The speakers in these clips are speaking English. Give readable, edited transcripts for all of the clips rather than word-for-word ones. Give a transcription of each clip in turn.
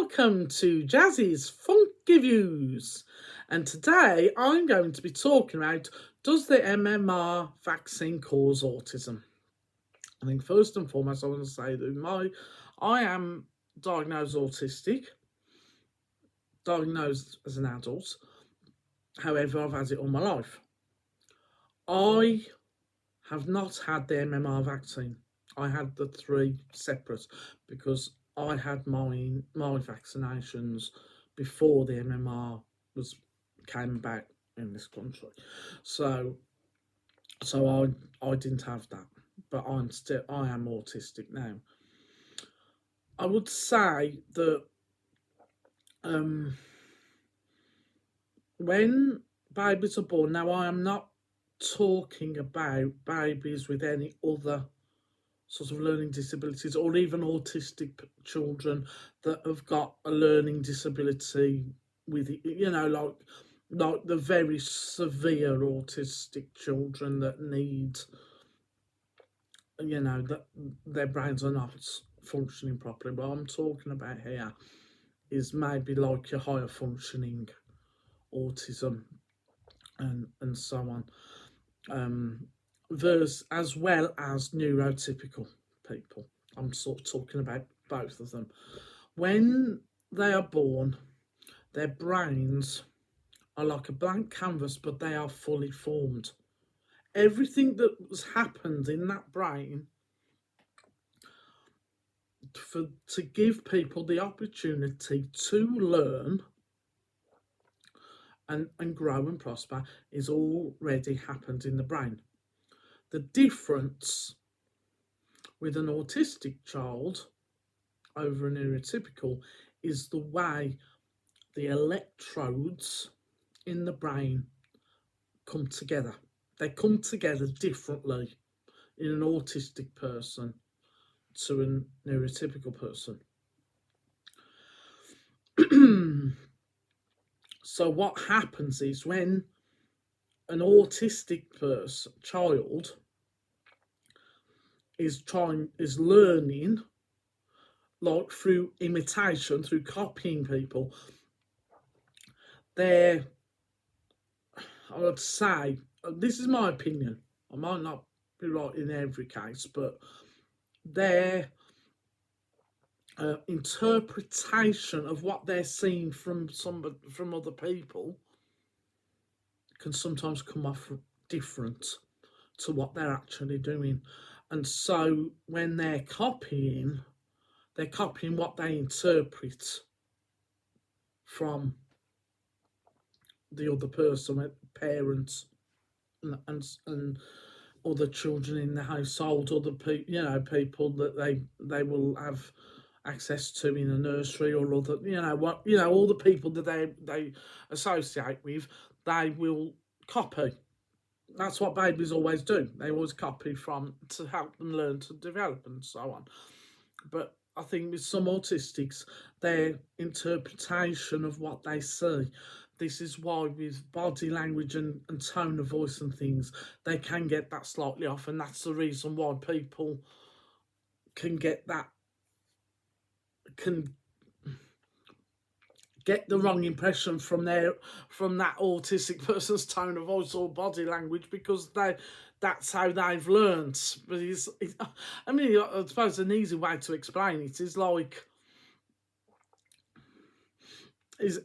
welcome to Jazzy's Funky Views. And today I'm going to be talking about, does the MMR vaccine cause autism? I think first and foremost I want to say that I am diagnosed autistic, diagnosed as an adult. However, I've had it all my life. I have not had the MMR vaccine. I had the 3 separate because I had my vaccinations before the MMR came back in this country. So I didn't have that, but I am autistic now. I would say that when babies are born, now I am not talking about babies with any other sort of learning disabilities or even autistic children that have got a learning disability with it, like the very severe autistic children that need, that their brains are not functioning properly. What I'm talking about here is maybe like your higher functioning autism and so on. Versus as well as neurotypical people. I'm sort of talking about both of them. When they are born, their brains are like a blank canvas, but they are fully formed. Everything that has happened in that brain to give people the opportunity to learn and grow and prosper is already happened in the brain. The difference with an autistic child over a neurotypical is the way the electrodes in the brain come together. They come together differently in an autistic person to a neurotypical person. So what happens is when an autistic child is learning, like through imitation, through copying people, I would say, this is my opinion, I might not be right in every case, but their interpretation of what they're seeing from other people can sometimes come off different to what they're actually doing. And so when they're copying what they interpret from the other person, parents and other children in the household, other people, people that they will have access to in a nursery or other, all the people that they associate with, they will copy. That's what babies always do. They always copy from to help them learn to develop and so on. But I think with some autistics, their interpretation of what they see, this is why with body language and tone of voice and things, they can get that slightly off, and that's the reason why people can get that the wrong impression from that autistic person's tone of voice or body language, because that's how they've learned. But I suppose an easy way to explain it is like if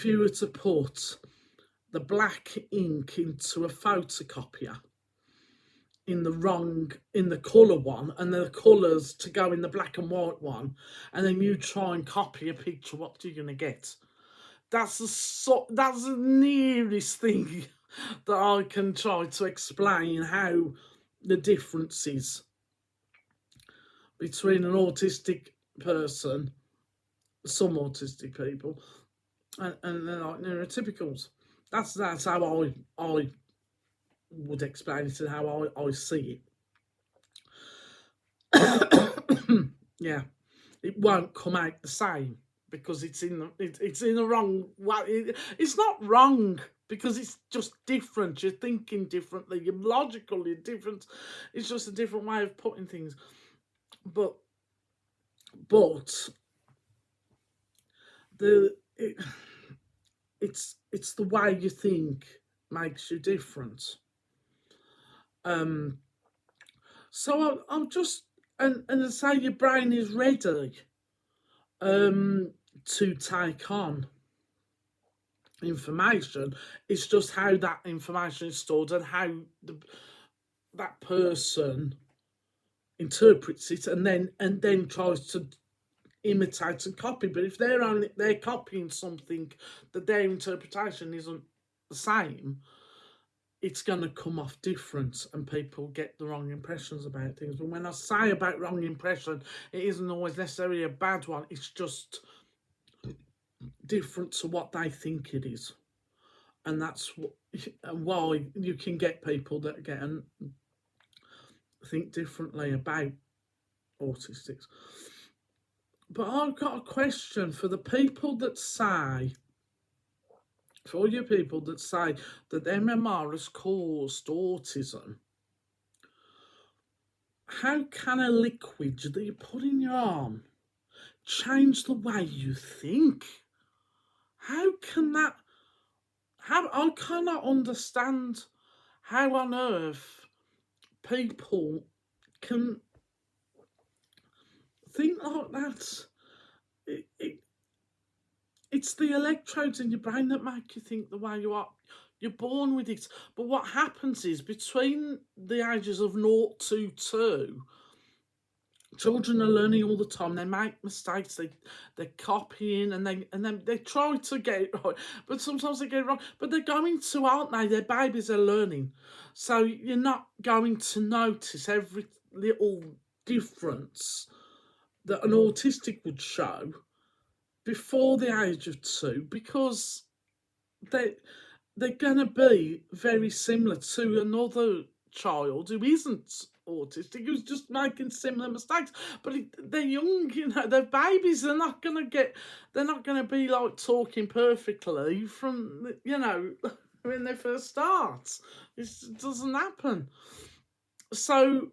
you were to put the black ink into a photocopier in the colour one, and the colours to go in the black and white one, and then you try and copy a picture, what are you going to get? That's the nearest thing that I can try to explain how the difference is between an autistic person, some autistic people, and they're like neurotypicals. That's how I would explain it and how I see it. Yeah, it won't come out the same because it's in the wrong way. It's not wrong because it's just different. You're thinking differently. You're logically different. It's just a different way of putting things. But but the it, it's the way you think makes you different. Um, so I'm just and I say your brain is ready to take on information. It's just how that information is stored and how that person interprets it, and then tries to imitate and copy. But if they're copying something that their interpretation isn't the same, it's going to come off different, and people get the wrong impressions about things. But when I say about wrong impression, it isn't always necessarily a bad one. It's just different to what they think it is, and that's why you can get people that get and think differently about autistics. But I've got a question for the people that say, for all you people that say that MMR has caused autism. How can a liquid that you put in your arm change the way you think? How can that? How I cannot understand how on earth people can think like that. It's the electrodes in your brain that make you think the way you are. You're born with it. But what happens is between the ages of 0 to 2, children are learning all the time. They make mistakes. They're copying, and then they try to get it right, but sometimes they get it wrong. But they're going to, aren't they? Their babies are learning, so you're not going to notice every little difference that an autistic would show before the age of 2, because they're going to be very similar to another child who isn't autistic, who's just making similar mistakes. But they're young, they're babies. They're not going to be like talking perfectly from, when they first start. It doesn't happen. So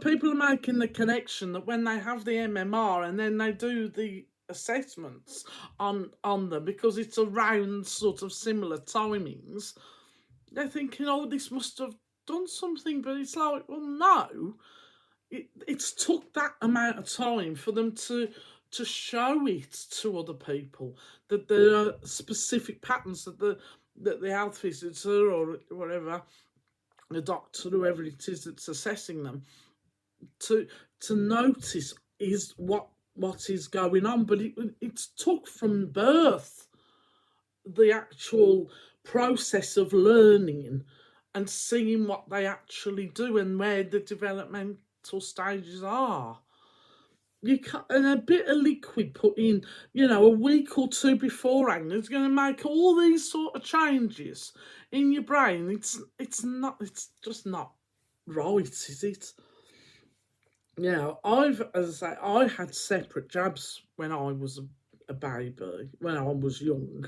people are making the connection that when they have the MMR and then they do the assessments on them, because it's around sort of similar timings, they're thinking, oh, this must have done something. But it's like, well, no, it's took that amount of time for them to show it to other people, that there are specific patterns that the health visitor or whatever, the doctor, whoever it is that's assessing them, to notice is what is going on. But it's took from birth, the actual process of learning and seeing what they actually do and where the developmental stages are. You can't, and a bit of liquid put in, a week or 2 beforehand is going to make all these sort of changes in your brain. It's just not right, is it? As I say, I had separate jabs when I was a baby, when I was young.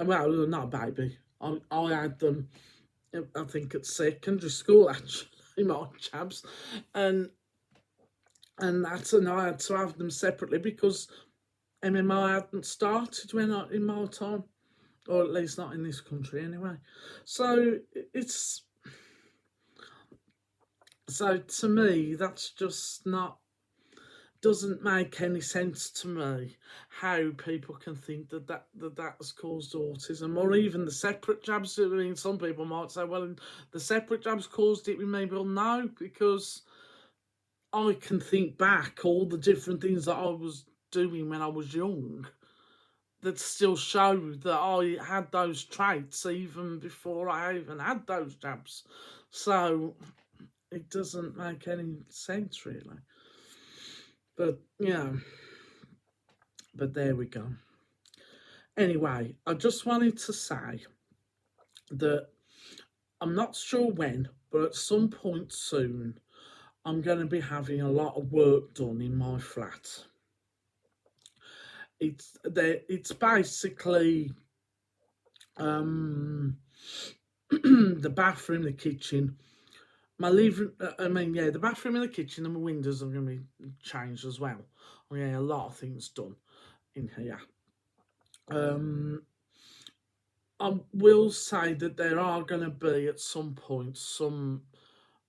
Well, not a baby. I had them, I think, at secondary school, actually, my jabs. And I had to have them separately because MMR hadn't started in my time, or at least not in this country anyway. So to me, that's just doesn't make any sense to me how people can think that has caused autism, or even the separate jabs. I mean, some people might say, well, the separate jabs caused it with me. Well, no, because I can think back all the different things that I was doing when I was young that still show that I had those traits even before I even had those jabs. So it doesn't make any sense, really. But but there we go. Anyway, I just wanted to say that I'm not sure when, but at some point soon, I'm going to be having a lot of work done in my flat. It's basically the bathroom, the kitchen, My living, I mean, yeah, the bathroom and the kitchen and my windows are going to be changed as well. Oh, yeah, a lot of things done in here. I will say that there are going to be at some point some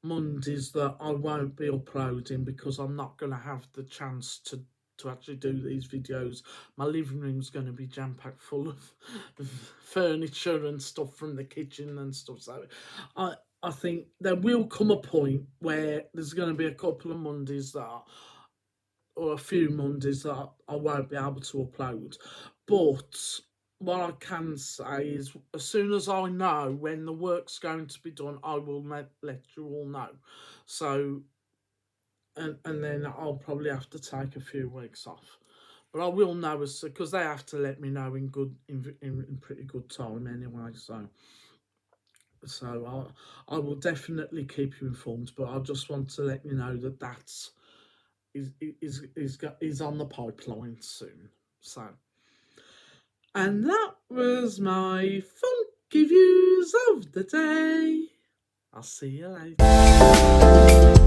Mondays that I won't be uploading because I'm not going to have the chance to actually do these videos. My living room's going to be jam packed full of furniture and stuff from the kitchen and stuff. So I think there will come a point where there's going to be a couple of Mondays or a few Mondays that I won't be able to upload. But what I can say is, as soon as I know when the work's going to be done, I will let you all know. So, and then I'll probably have to take a few weeks off. But I will know because they have to let me know in pretty good time anyway. So I will definitely keep you informed. But I just want to let you know that is on the pipeline soon. So, and that was my funky views of the day. I'll see you later.